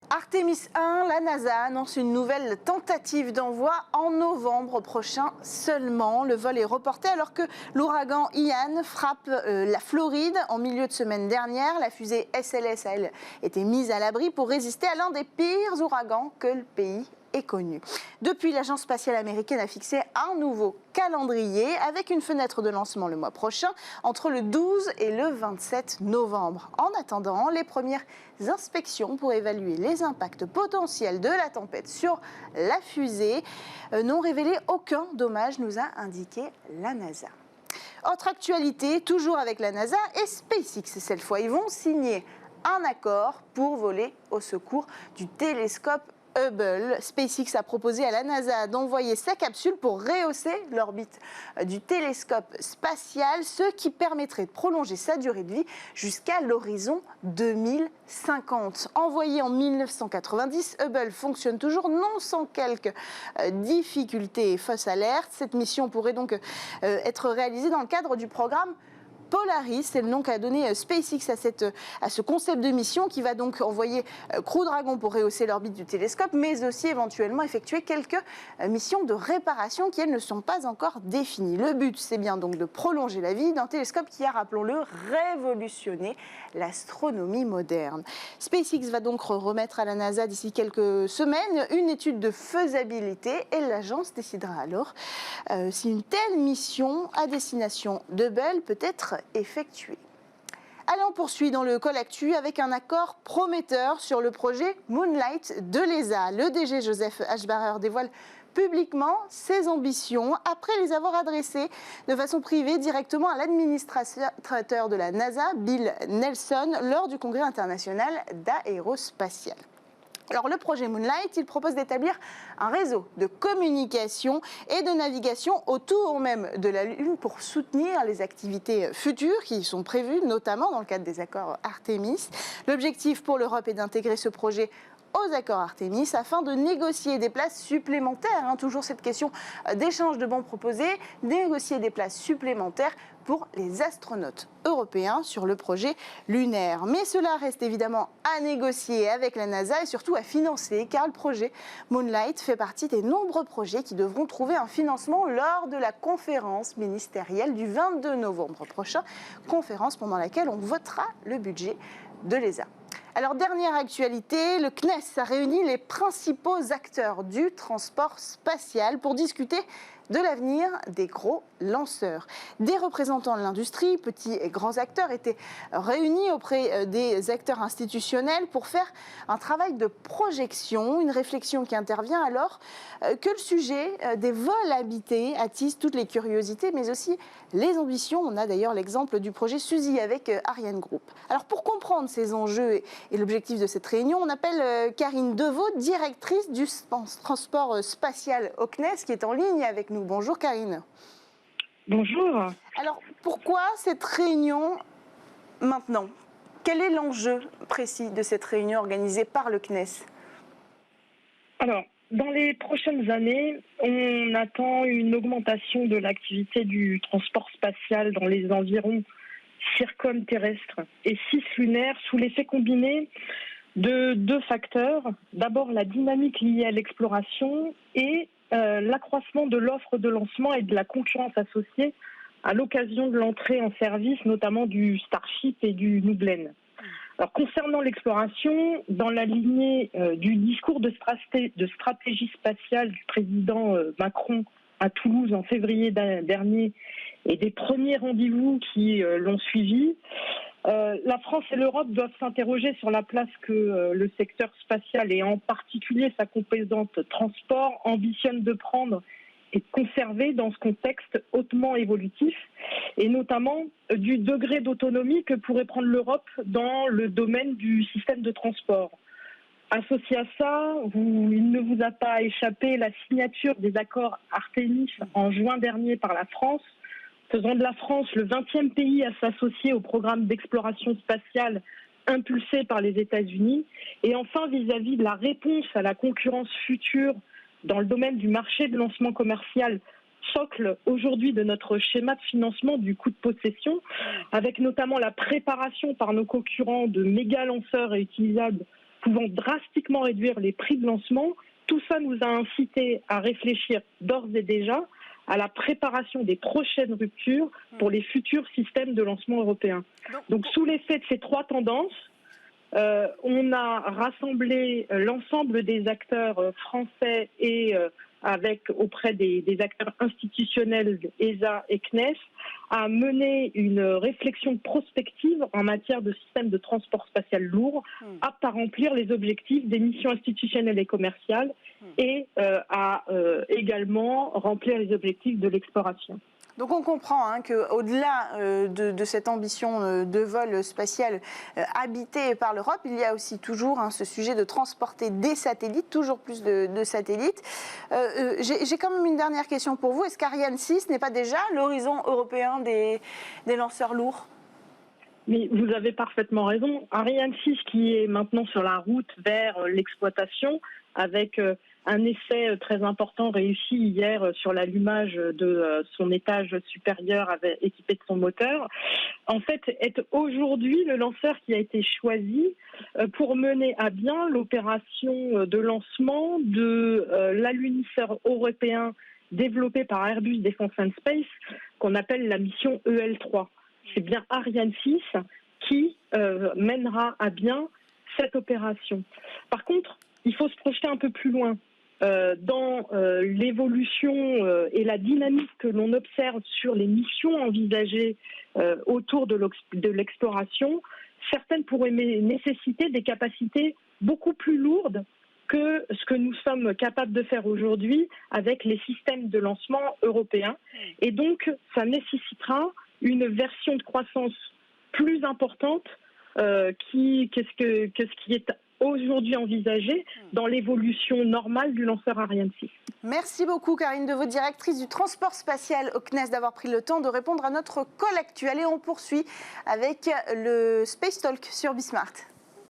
Artemis 1, la NASA annonce une nouvelle tentative d'envoi en novembre prochain seulement. Le vol est reporté alors que l'ouragan Ian frappe la Floride en milieu de semaine dernière. La fusée SLS a, elle, été mise à l'abri pour résister à l'un des pires ouragans que le pays ait connu. Depuis, l'agence spatiale américaine a fixé un nouveau calendrier avec une fenêtre de lancement le mois prochain entre le 12 et le 27 novembre. En attendant, les premières inspections pour évaluer les impacts potentiels de la tempête sur la fusée n'ont révélé aucun dommage, nous a indiqué la NASA. Autre actualité, toujours avec la NASA et SpaceX cette fois, ils vont signer un accord pour voler au secours du télescope Hubble. SpaceX a proposé à la NASA d'envoyer sa capsule pour rehausser l'orbite du télescope spatial, ce qui permettrait de prolonger sa durée de vie jusqu'à l'horizon 2050. Envoyé en 1990, Hubble fonctionne toujours, non sans quelques difficultés et fausses alertes. Cette mission pourrait donc être réalisée dans le cadre du programme Polaris, c'est le nom qu'a donné SpaceX à ce concept de mission qui va donc envoyer Crew Dragon pour rehausser l'orbite du télescope, mais aussi éventuellement effectuer quelques missions de réparation qui, elles, ne sont pas encore définies. Le but, c'est bien donc de prolonger la vie d'un télescope qui a, rappelons-le, révolutionné l'astronomie moderne. SpaceX va donc remettre à la NASA d'ici quelques semaines une étude de faisabilité et l'agence décidera alors si une telle mission à destination de Hubble peut être effectuée. Allez, on poursuit dans le Call Actu avec un accord prometteur sur le projet Moonlight de l'ESA. Le DG Joseph Aschbacher dévoile publiquement ses ambitions après les avoir adressées de façon privée directement à l'administrateur de la NASA, Bill Nelson, lors du Congrès international d'aérospatiale. Alors, le projet Moonlight, il propose d'établir un réseau de communication et de navigation autour même de la Lune pour soutenir les activités futures qui sont prévues, notamment dans le cadre des accords Artemis. L'objectif pour l'Europe est d'intégrer ce projet aux accords Artemis afin de négocier des places supplémentaires. Toujours cette question d'échange de bons proposés, négocier des places supplémentaires pour les astronautes européens sur le projet lunaire. Mais cela reste évidemment à négocier avec la NASA et surtout à financer, car le projet Moonlight fait partie des nombreux projets qui devront trouver un financement lors de la conférence ministérielle du 22 novembre prochain, conférence pendant laquelle on votera le budget de l'ESA. Alors, dernière actualité, le CNES a réuni les principaux acteurs du transport spatial pour discuter de l'avenir des gros lanceurs. Des représentants de l'industrie, petits et grands acteurs, étaient réunis auprès des acteurs institutionnels pour faire un travail de projection, une réflexion qui intervient alors que le sujet des vols habités attise toutes les curiosités, mais aussi les ambitions. On a d'ailleurs l'exemple du projet Suzy avec Ariane Group. Alors, pour comprendre ces enjeux et l'objectif de cette réunion, on appelle Karine Deveau, directrice du transport spatial au CNES, qui est en ligne avec nous. Bonjour Karine. Bonjour. Alors, pourquoi cette réunion maintenant ? Quel est l'enjeu précis de cette réunion organisée par le CNES ? Alors, dans les prochaines années, on attend une augmentation de l'activité du transport spatial dans les environs circumterrestres et cislunaires sous l'effet combiné de deux facteurs. D'abord, la dynamique liée à l'exploration et l'accroissement de l'offre de lancement et de la concurrence associée à l'occasion de l'entrée en service, notamment du Starship et du New Glenn. Alors, concernant l'exploration, dans la lignée du discours de stratégie spatiale du président Macron à Toulouse en février dernier et des premiers rendez-vous qui l'ont suivi, la France et l'Europe doivent s'interroger sur la place que le secteur spatial et en particulier sa composante transport ambitionne de prendre et de conserver dans ce contexte hautement évolutif et notamment du degré d'autonomie que pourrait prendre l'Europe dans le domaine du système de transport. Associé à ça, il ne vous a pas échappé la signature des accords Artemis en juin dernier par la France, faisant de la France le 20e pays à s'associer au programme d'exploration spatiale impulsé par les États-Unis. Et enfin, vis-à-vis de la réponse à la concurrence future dans le domaine du marché de lancement commercial, socle aujourd'hui de notre schéma de financement du coût de possession, avec notamment la préparation par nos concurrents de méga lanceurs réutilisables pouvant drastiquement réduire les prix de lancement. Tout ça nous a incité à réfléchir d'ores et déjà à la préparation des prochaines ruptures pour les futurs systèmes de lancement européens. Donc sous l'effet de ces trois tendances, on a rassemblé l'ensemble des acteurs français et auprès des acteurs institutionnels ESA et CNES à mener une réflexion prospective en matière de système de transport spatial lourd apte à remplir les objectifs des missions institutionnelles et commerciales et à également remplir les objectifs de l'exploration. Donc on comprend qu'au-delà de cette ambition de vol spatial habité par l'Europe, il y a aussi toujours ce sujet de transporter des satellites, toujours plus de satellites. J'ai quand même une dernière question pour vous. Est-ce qu'Ariane 6 n'est pas déjà l'horizon européen des lanceurs lourds ? Mais vous avez parfaitement raison. Ariane 6 qui est maintenant sur la route vers l'exploitation avec un essai très important réussi hier sur l'allumage de son étage supérieur équipé de son moteur, en fait est aujourd'hui le lanceur qui a été choisi pour mener à bien l'opération de lancement de l'alunisseur européen développé par Airbus Defence and Space qu'on appelle la mission EL3. C'est bien Ariane 6 qui mènera à bien cette opération. Par contre, il faut se projeter un peu plus loin. Dans l'évolution et la dynamique que l'on observe sur les missions envisagées autour de l'exploration, certaines pourraient nécessiter des capacités beaucoup plus lourdes que ce que nous sommes capables de faire aujourd'hui avec les systèmes de lancement européens. Et donc, ça nécessitera une version de croissance plus importante que ce qui est aujourd'hui envisagé dans l'évolution normale du lanceur Ariane 6. Merci beaucoup Karine Deveau, directrice du transport spatial au CNES, d'avoir pris le temps de répondre à notre call actuel. Et on poursuit avec le Space Talk sur Bismart.